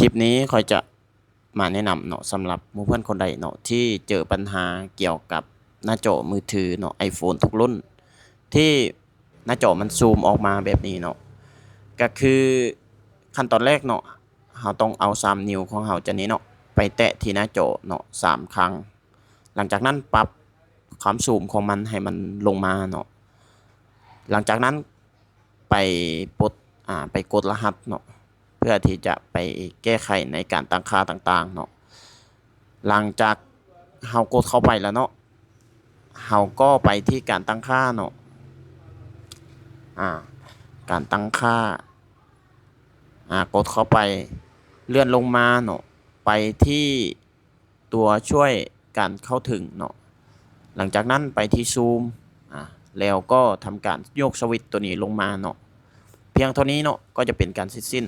คลิปนี้คอยจะมาแนะนำเนาะสำหรับหมู่เพื่อนคนใดเนาะที่เจอปัญหาเกี่ยวกับหน้าจอมือถือเนาะ iPhone ทุกรุ่นที่หน้าจอมันซูมออกมาแบบนี้เนาะก็คือขั้นตอนแรกเนาะเราต้องเอา3นิ้วของเราจะนี้เนาะไปแตะที่หน้าจอเนาะ3ครั้งหลังจากนั้นปรับความซูมของมันให้มันลงมาเนาะหลังจากนั้นไปปลดไปกดรหัสเนาะเพื่อที่จะไปแก้ไขในการตั้งค่าต่างๆเนาะหลังจากเฮากดเข้าไปแล้วเนาะเฮาก็ไปที่การตั้งค่าเนาะการตั้งค่ากดเข้าไปเลื่อนลงมาเนาะไปที่ตัวช่วยการเข้าถึงเนาะหลังจากนั้นไปที่ซูมแล้วก็ทำการโยกสวิตช์ตัวนี้ลงมาเนาะเพียงเท่านี้เนาะก็จะเป็นการเสร็จสิ้น